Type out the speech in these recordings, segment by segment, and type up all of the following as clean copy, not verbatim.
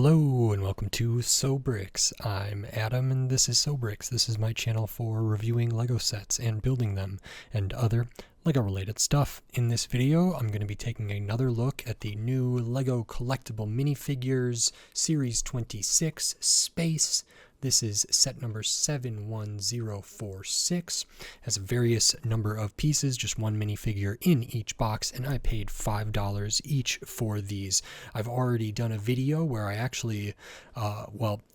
Hello and welcome to Sobrix. I'm Adam and this is Sobrix. This is my channel for reviewing Lego sets and building them and other Lego related stuff. In this video, I'm going to be taking another look at the new Lego Collectible minifigures Series 26 Space. This is set number 71046. Has a various number of pieces, just one minifigure in each box, and I paid $5 each for these. I've already done a video where I actually, I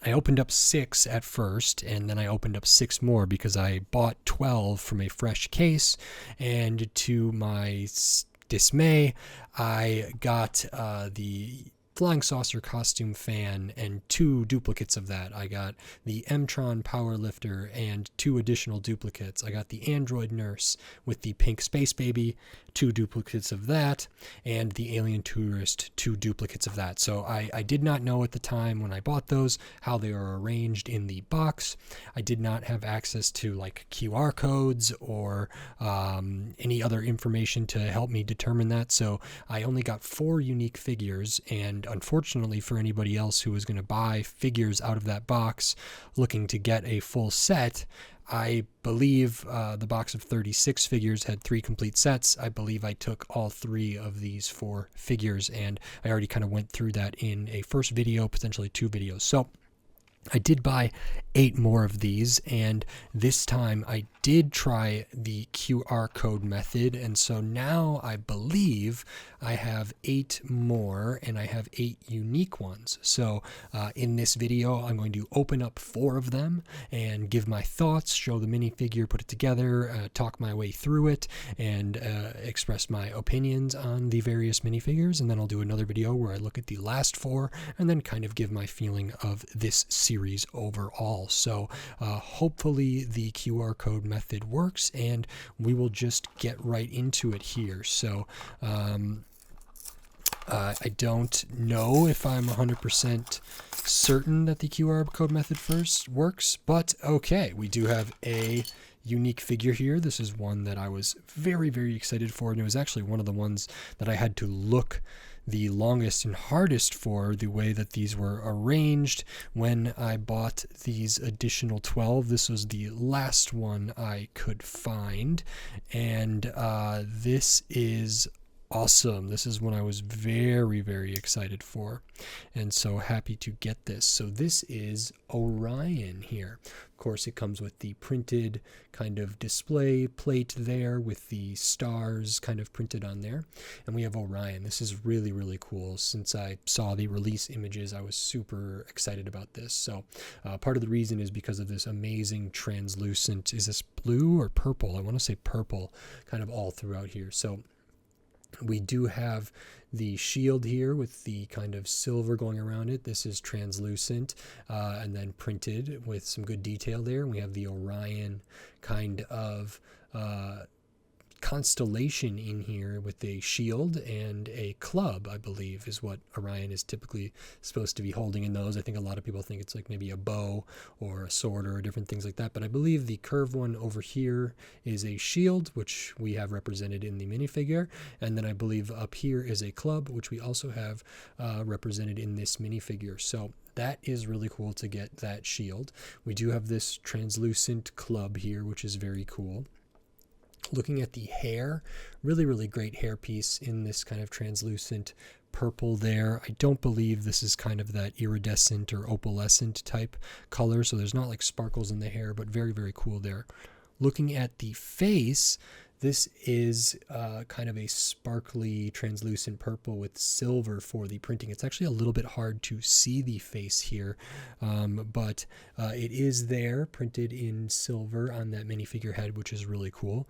opened up 6 at first, and then I opened up 6 more because I bought 12 from a fresh case, and to my dismay, I got the Flying Saucer Costume Fan and 2 duplicates of that. I got the M-Tron Powerlifter and 2 additional duplicates. I got the Android Nurse with the pink Space Baby, 2 duplicates of that, and the Alien Tourist, 2 duplicates of that. So I did not know at the time when I bought those how they are arranged in the box. I did not have access to like QR codes or any other information to help me determine that. So I only got 4 unique figures, and unfortunately for anybody else who was going to buy figures out of that box looking to get a full set, I believe the box of 36 figures had 3 complete sets. I believe I took all 3 of these 4 figures, and I already kind of went through that in a first video, potentially 2 videos. So I did buy 8 more of these, and this time I did try the QR code method, and so now I believe I have 8 more, and I have 8 unique ones. So in this video, I'm going to open up 4 of them and give my thoughts, show the minifigure, put it together, talk my way through it, and express my opinions on the various minifigures, and then I'll do another video where I look at the last 4 and then kind of give my feeling of this series overall. So hopefully the QR code method works, and we will just get right into it here. So I don't know if I'm 100% certain that the QR code method first works, but okay, we do have a unique figure here. This is one that I was very, very excited for, and it was actually one of the ones that I had to look the longest and hardest for, the way that these were arranged when I bought these additional 12. This was the last one I could find, and this is awesome. This is one I was very, very excited for, and so happy to get this. So this is Orion here. Of course, it comes with the printed kind of display plate there with the stars kind of printed on there, and we have Orion. This is really, really cool. Since I saw the release images, I was super excited about this. So part of the reason is because of this amazing translucent, is this blue or purple? I want to say purple, kind of all throughout here. So we do have the shield here with the kind of silver going around it. This is translucent and then printed with some good detail there. We have the Orion kind of constellation in here with a shield and a club, I believe, is what Orion is typically supposed to be holding in those. I think a lot of people think it's like maybe a bow or a sword or different things like that, but I believe the curved one over here is a shield, which we have represented in the minifigure, and then I believe up here is a club, which we also have represented in this minifigure. So that is really cool to get that shield. We do have this translucent club here, which is very cool. Looking at the hair, really, really great hair piece in this kind of translucent purple there. I don't believe this is kind of that iridescent or opalescent type color, so there's not like sparkles in the hair, but very, very cool there. Looking at the face, this is kind of a sparkly translucent purple with silver for the printing. It's actually a little bit hard to see the face here, but it is there printed in silver on that minifigure head, which is really cool.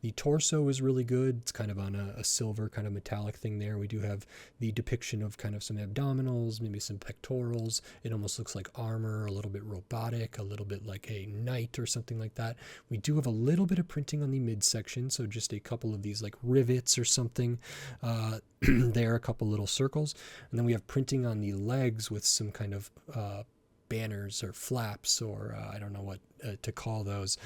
The torso is really good. It's kind of on a silver kind of metallic thing there. We do have the depiction of kind of some abdominals, maybe some pectorals. It almost looks like armor, a little bit robotic, a little bit like a knight or something like that. We do have a little bit of printing on the midsection, so just a couple of these like rivets or something there, a couple little circles. And then we have printing on the legs with some kind of banners or flaps, or I don't know what to call those,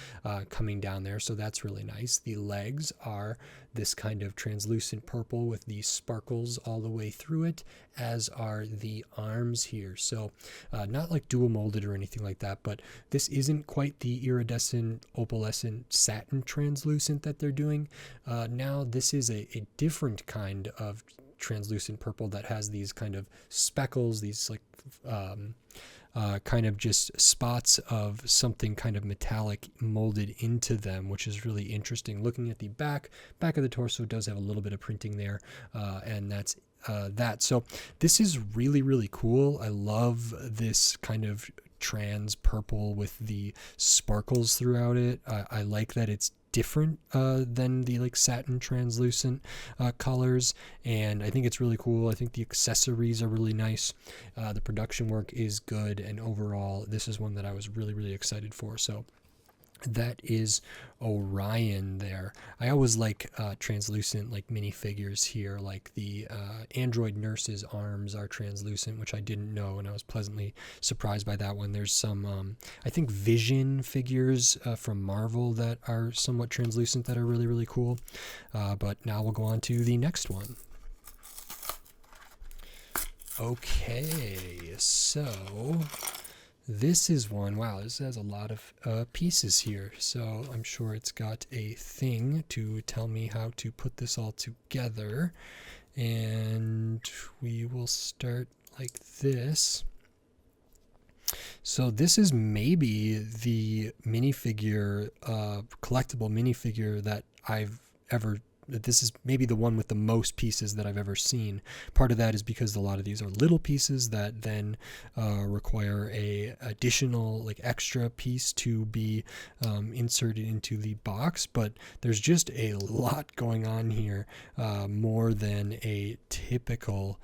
coming down there. So that's really nice. The legs are this kind of translucent purple with these sparkles all the way through it, as are the arms here. So not like dual molded or anything like that, but this isn't quite the iridescent, opalescent, satin translucent that they're doing. Now this is a different kind of translucent purple that has these kind of speckles, these like kind of just spots of something kind of metallic molded into them, which is really interesting. Looking at the back of the torso does have a little bit of printing there, and that's that. So this is really, really cool. I love this kind of trans purple with the sparkles throughout it. I like that it's different than the like satin translucent colors, and I think it's really cool. I think the accessories are really nice. The production work is good, and overall this is one that I was really, really excited for. So that is Orion there. I always like translucent like minifigures here, like the android nurse's arms are translucent, which I didn't know, and I was pleasantly surprised by that one. There's some I think Vision figures from Marvel that are somewhat translucent that are really, really cool. But now we'll go on to the next one. Okay, so this is one. Wow, this has a lot of pieces here, so I'm sure it's got a thing to tell me how to put this all together, and we will start like this. So this is maybe the minifigure, collectible minifigure that this is maybe the one with the most pieces that I've ever seen. Part of that is because a lot of these are little pieces that then require a additional like extra piece to be inserted into the box, but there's just a lot going on here, more than a typical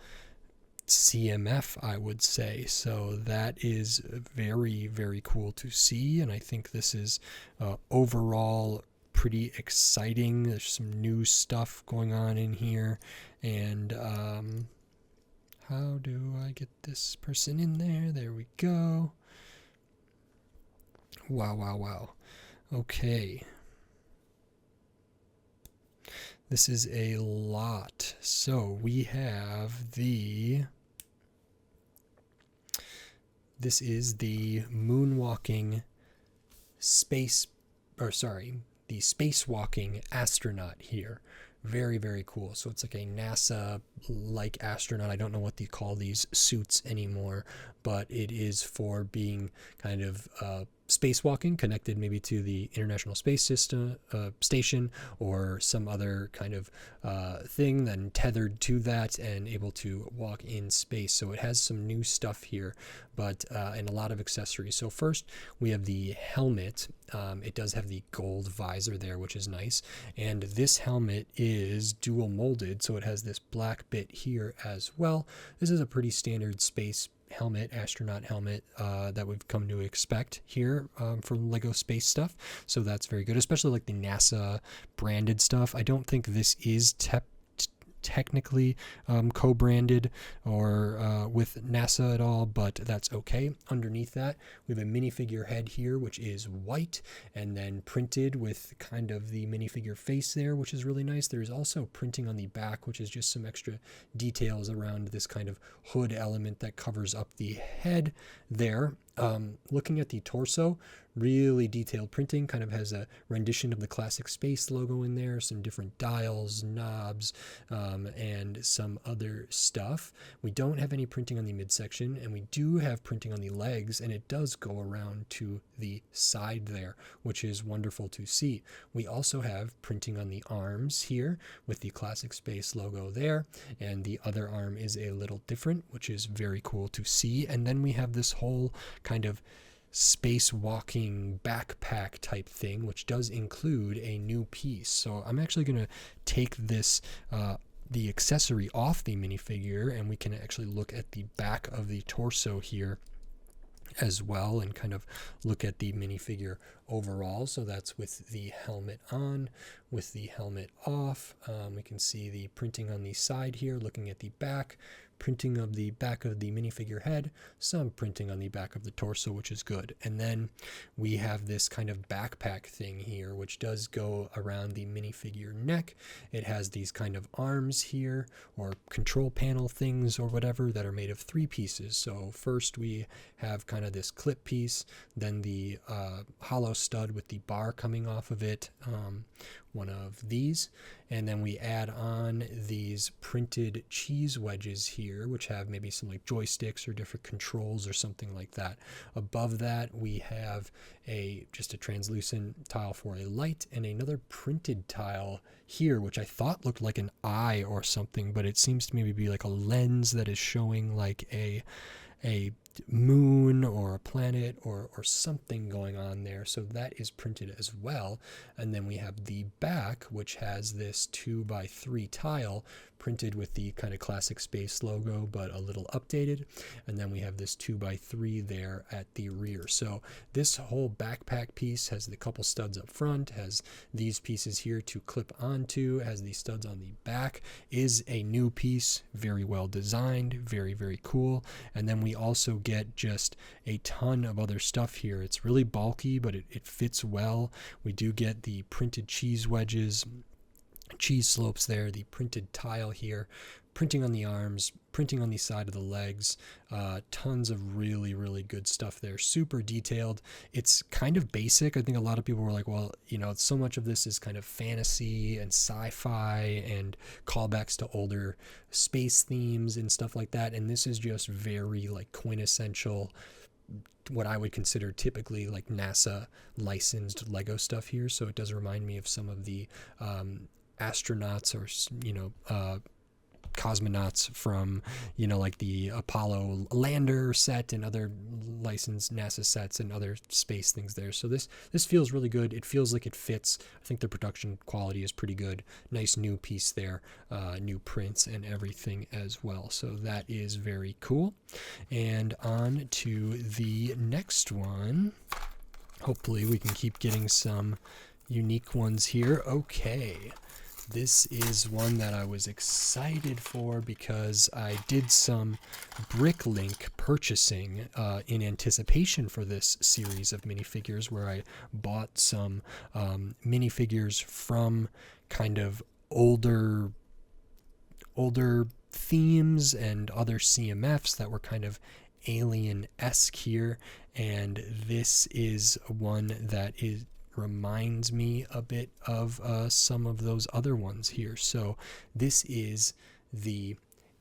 CMF, I would say. So that is very, very cool to see, and I think this is overall pretty exciting. There's some new stuff going on in here, and how do I get this person in there? There we go. Wow. Okay, this is a lot. So we have this is the moonwalking the spacewalking astronaut here. Very, very cool. So it's like a NASA-like astronaut. I don't know what they call these suits anymore, but it is for being kind of spacewalking, connected maybe to the International Space Station or some other kind of thing, then tethered to that and able to walk in space. So it has some new stuff here, but and a lot of accessories. So first we have the helmet. It does have the gold visor there, which is nice, and this helmet is dual molded, so it has this black bit here as well. This is a pretty standard space helmet, astronaut helmet, that we've come to expect here from Lego space stuff. So that's very good, especially like the NASA branded stuff. I don't think this is technically co-branded or with NASA at all, but that's okay. Underneath that, we have a minifigure head here, which is white, and then printed with kind of the minifigure face there, which is really nice. There's also printing on the back, which is just some extra details around this kind of hood element that covers up the head there. Looking at the torso, really detailed printing, kind of has a rendition of the classic space logo in there, some different dials, knobs, and some other stuff. We don't have any printing on the midsection, and we do have printing on the legs, and it does go around to the side there, which is wonderful to see. We also have printing on the arms here with the classic space logo there, and the other arm is a little different, which is very cool to see. And then we have this whole kind of spacewalking backpack type thing, which does include a new piece. So I'm actually going to take this the accessory off the minifigure, and we can actually look at the back of the torso here as well, and kind of look at the minifigure overall. So that's with the helmet on, with the helmet off. We can see the printing on the side here, looking at the back. printing of the back of the minifigure head, some printing on the back of the torso, which is good. And then we have this kind of backpack thing here, which does go around the minifigure neck. It has these kind of arms here, or control panel things or whatever, that are made of 3 pieces. So first we have kind of this clip piece, then the hollow stud with the bar coming off of it, one of these, and then we add on these printed cheese wedges here, which have maybe some like joysticks or different controls or something like that. Above that we have just a translucent tile for a light, and another printed tile here, which I thought looked like an eye or something, but it seems to maybe be like a lens that is showing like a moon or a planet or something going on there. So that is printed as well. And then we have the back, which has this 2x3 tile printed with the kind of classic space logo, but a little updated. And then we have this 2x3 there at the rear. So this whole backpack piece has the couple studs up front, has these pieces here to clip onto, has these studs on the back, is a new piece, very well designed, very, very cool. And then we also get just a ton of other stuff here. It's really bulky, but it fits well. We do get the printed cheese wedges, cheese slopes there, the printed tile here, printing on the arms, printing on the side of the legs, tons of really, really good stuff there. Super detailed. It's kind of basic. I think a lot of people were like, well, you know, so much of this is kind of fantasy and sci-fi and callbacks to older space themes and stuff like that. And this is just very like quintessential, what I would consider typically like NASA licensed Lego stuff here. So it does remind me of some of the astronauts or, you know, cosmonauts from, you know, like the Apollo lander set and other licensed NASA sets and other space things there. So this feels really good. It feels like it fits. I think the production quality is pretty good. Nice new piece there, new prints and everything as well. So that is very cool. And on to the next one. Hopefully we can keep getting some unique ones here. Okay. This is one that I was excited for because I did some Bricklink purchasing in anticipation for this series of minifigures, where I bought some minifigures from kind of older themes and other CMFs that were kind of alien-esque here, and this is one that reminds me a bit of some of those other ones here. So this is the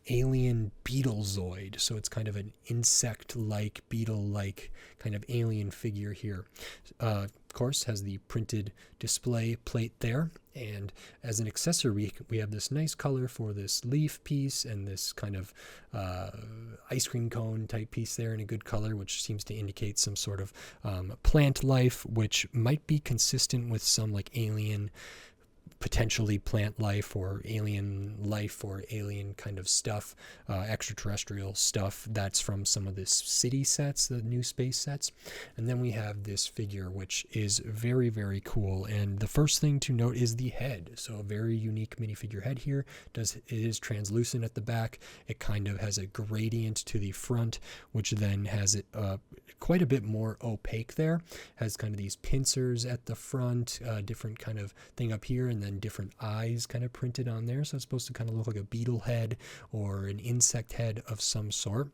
alien Beetlezoid. So it's kind of an insect-like, beetle-like kind of alien figure here. Of course, has the printed display plate there. And as an accessory, we have this nice color for this leaf piece and this kind of ice cream cone type piece there in a good color, which seems to indicate some sort of plant life, which might be consistent with some like alien, potentially plant life or alien kind of stuff, extraterrestrial stuff that's from some of this city sets, the new space sets. And then we have this figure, which is very, very cool. And the first thing to note is the head. So a very unique minifigure head here. It is translucent at the back. It kind of has a gradient to the front, which then has it quite a bit more opaque there. Has kind of these pincers at the front, different kind of thing up here, and then different eyes kind of printed on there. So it's supposed to kind of look like a beetle head or an insect head of some sort.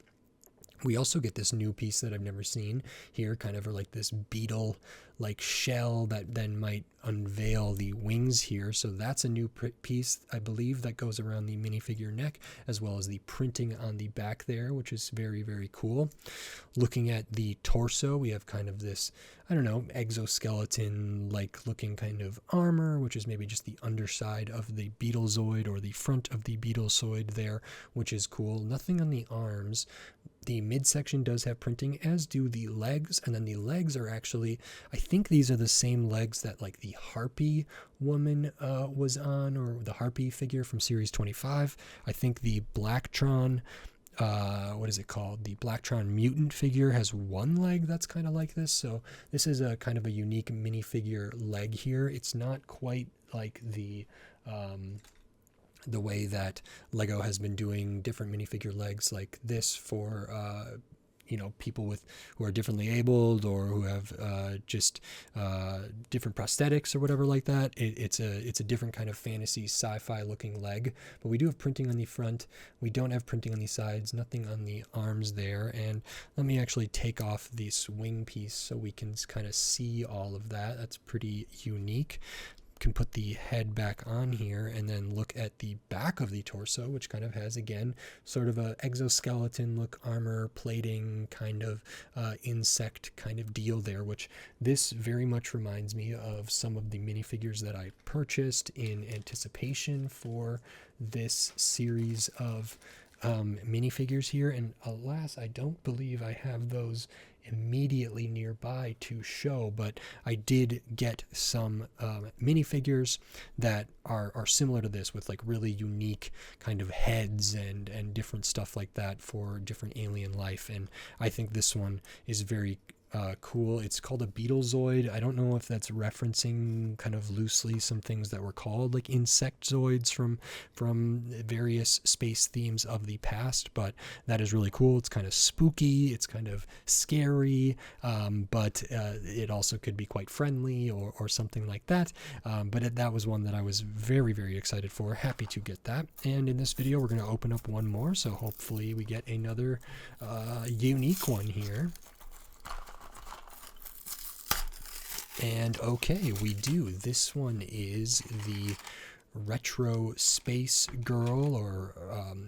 We also get this new piece that I've never seen here, kind of like this beetle like shell that then might unveil the wings here. So that's a new piece, I believe, that goes around the minifigure neck, as well as the printing on the back there, which is very, very cool. Looking at the torso, we have kind of this, I don't know, exoskeleton like looking kind of armor, which is maybe just the underside of the Beetlezoid or the front of the Beetlezoid there, which is cool. Nothing on the arms. The midsection does have printing, as do the legs, and then the legs are actually, I think these are the same legs that like the Harpy woman was on, or the Harpy figure from Series 25. I think the Blacktron, what is it called? The Blacktron mutant figure has one leg that's kind of like this. So this is a kind of a unique minifigure leg here. It's not quite like the the way that Lego has been doing different minifigure legs like this for people who are differently abled or who have just different prosthetics or whatever like that. It's a different kind of fantasy sci-fi looking leg, but we do have printing on the front. We don't have printing on the sides, nothing on the arms there. And let me actually take off this wing piece so we can kind of see all of that. That's pretty unique. Can put the head back on here and then look at the back of the torso, which kind of has, again, sort of a exoskeleton look, armor plating kind of insect kind of deal there, which this very much reminds me of some of the minifigures that I purchased in anticipation for this series of minifigures here. And alas, I don't believe I have those immediately nearby to show, but I did get some minifigures that are similar to this, with like really unique kind of heads and different stuff like that for different alien life. And I think this one is very cool. It's called a Beetlezoid. I don't know if that's referencing kind of loosely some things that were called like insectoids from various space themes of the past, but that is really cool. It's kind of spooky, it's kind of scary, but it also could be quite friendly or something like that. But that was one that I was very, very excited for. Happy to get that. And in this video, we're going to open up one more, so hopefully we get another unique one here. And okay, we do. This one is the Retro Space Girl, or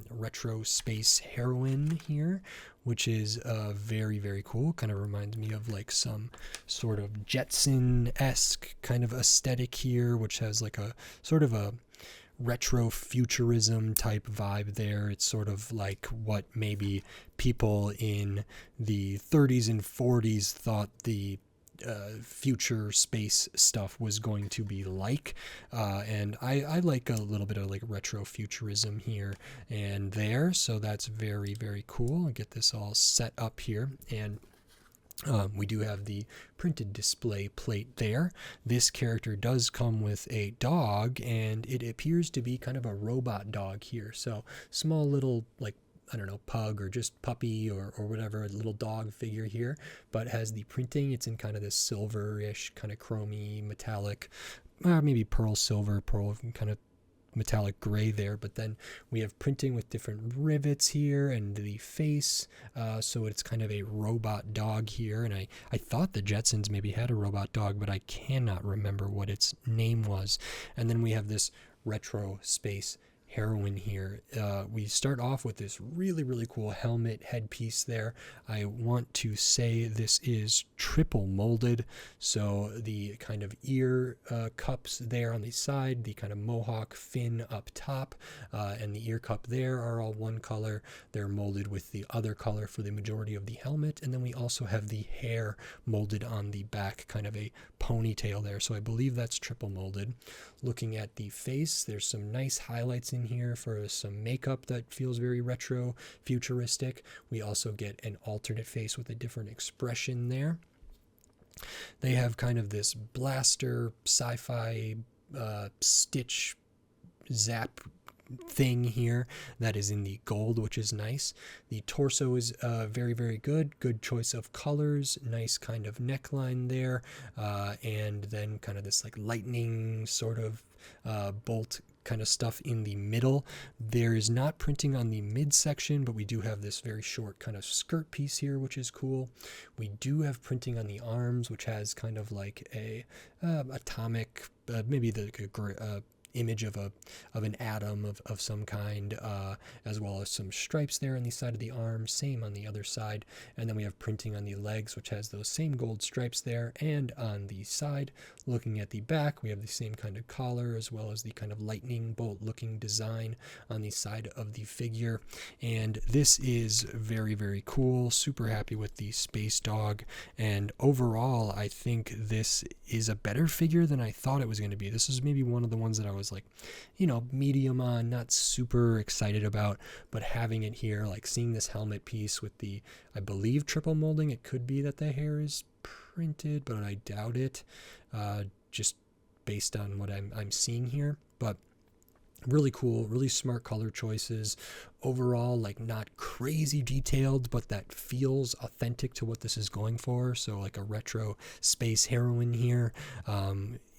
Retro Space Heroine here, which is very, very cool. Kind of reminds me of like some sort of Jetson-esque kind of aesthetic here, which has like a sort of a retro futurism type vibe there. It's sort of like what maybe people in the 30s and 40s thought the future space stuff was going to be like, and I like a little bit of like retro futurism here and there, so that's very, very cool. I'll get this all set up here, and we do have the printed display plate there. This character does come with a dog, and it appears to be kind of a robot dog here, so small little, like, I don't know, pug or just puppy or whatever, a little dog figure here, but has the printing. It's in kind of this silverish, kind of chromy, metallic, maybe pearl silver, pearl kind of metallic gray there. But then we have printing with different rivets here and the face, so it's kind of a robot dog here. And I thought the Jetsons maybe had a robot dog, but I cannot remember what its name was. And then we have this Retro Space Heroine here. We start off with this really, really cool helmet headpiece there. I want to say this is triple molded, so the kind of ear cups there on the side, the kind of mohawk fin up top, and the ear cup there are all one color. They're molded with the other color for the majority of the helmet, and then we also have the hair molded on the back, kind of a ponytail there, so I believe that's triple molded. Looking at the face, there's some nice highlights in here for some makeup that feels very retro futuristic. We also get an alternate face with a different expression there. They have kind of this blaster sci-fi stitch zap thing here that is in the gold, which is nice. The torso is very, very good choice of colors, nice kind of neckline there, and then kind of this like lightning sort of bolt kind of stuff in the middle. There is not printing on the midsection, but we do have this very short kind of skirt piece here, which is cool. We do have printing on the arms, which has kind of like a atomic, maybe the image of an atom of some kind, as well as some stripes there on the side of the arm, same on the other side. And then we have printing on the legs, which has those same gold stripes there, and on the side. Looking at the back, we have the same kind of collar, as well as the kind of lightning bolt looking design on the side of the figure. And this is very, very cool. Super happy with the space dog, and overall I think this is a better figure than I thought it was going to be. This is maybe one of the ones that I was like, medium on, not super excited about, but having it here, like seeing this helmet piece with the, I believe, triple molding. It could be that the hair is printed, but I doubt it, just based on what I'm seeing here. But Really cool, really smart color choices. Overall, like not crazy detailed, but that feels authentic to what this is going for. So like a retro space heroine here.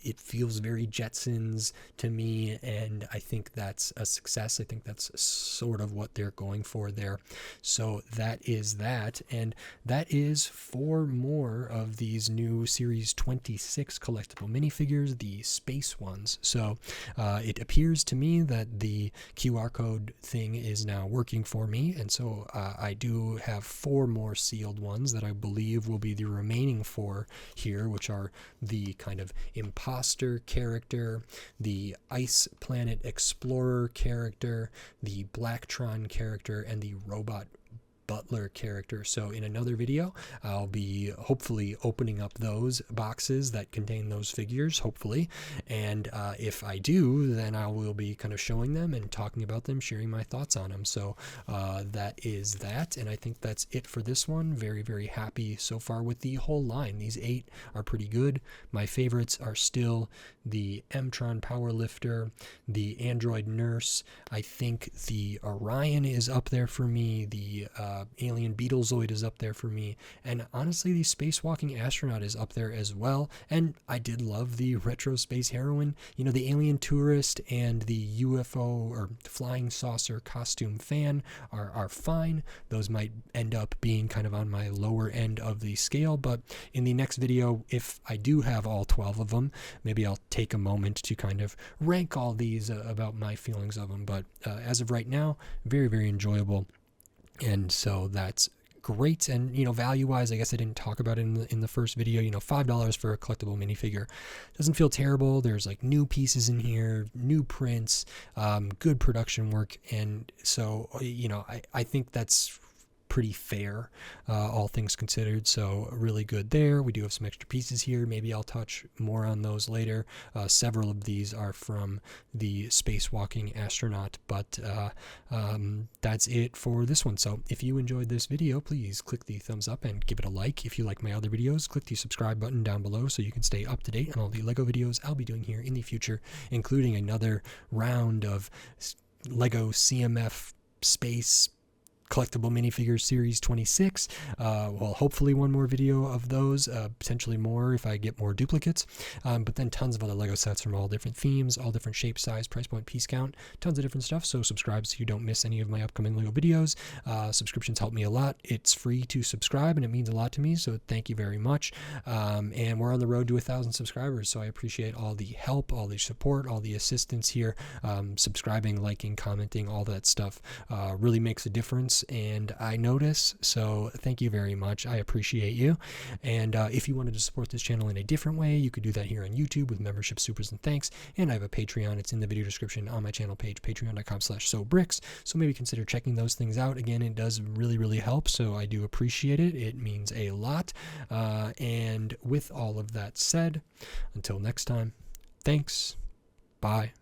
It feels very Jetsons to me, and I think that's a success. I think that's sort of what they're going for there. So that is that, and that is 4 more of these new Series 26 collectible minifigures, the space ones. So it appears to me that the QR code thing is now working for me, and so I do have 4 more sealed ones that I believe will be the remaining 4 here, which are the kind of imposter character, the Ice Planet Explorer character, the Blacktron character, and the Robot Butler character. So in another video, I'll be hopefully opening up those boxes that contain those figures, hopefully. And if I do, then I will be kind of showing them and talking about them, sharing my thoughts on them. So that is that. And I think that's it for this one. Very, very happy so far with the whole line. These 8 are pretty good. My favorites are still the Mtron Powerlifter, the Android Nurse. I think the Orion is up there for me. The Alien Beetlezoid is up there for me, and honestly the Spacewalking Astronaut is up there as well. And I did love the retro space heroine. You know, the Alien Tourist and the UFO or flying saucer costume fan are fine. Those might end up being kind of on my lower end of the scale, but in the next video, if I do have all 12 of them, maybe I'll take a moment to kind of rank all these about my feelings of them. But as of right now, very, very enjoyable. And so that's great. And value wise, I guess I didn't talk about it in the first video. $5 for a collectible minifigure doesn't feel terrible. There's like new pieces in here, new prints, good production work, and so I think that's pretty fair, all things considered. So really good there. We do have some extra pieces here. Maybe I'll touch more on those later. Several of these are from the Spacewalking Astronaut, but that's it for this one. So if you enjoyed this video, please click the thumbs up and give it a like. If you like my other videos, click the subscribe button down below so you can stay up to date on all the LEGO videos I'll be doing here in the future, including another round of LEGO CMF Space Collectible Minifigures Series 26. Well, hopefully one more video of those, potentially more if I get more duplicates, but then tons of other LEGO sets from all different themes, all different shape, size, price point, piece count, tons of different stuff. So subscribe so you don't miss any of my upcoming LEGO videos. Subscriptions help me a lot. It's free to subscribe and it means a lot to me, so thank you very much. And we're on the road to 1,000 subscribers, so I appreciate all the help, all the support, all the assistance here. Subscribing, liking, commenting, all that stuff really makes a difference, and I notice, so thank you very much. I appreciate you. And if you wanted to support this channel in a different way, you could do that here on YouTube with membership, supers, and thanks. And I have a Patreon. It's in the video description on my channel page, patreon.com/sobricks. So maybe consider checking those things out. Again, it does really, really help, so I do appreciate it. It means a lot. And with all of that said, until next time, thanks. Bye.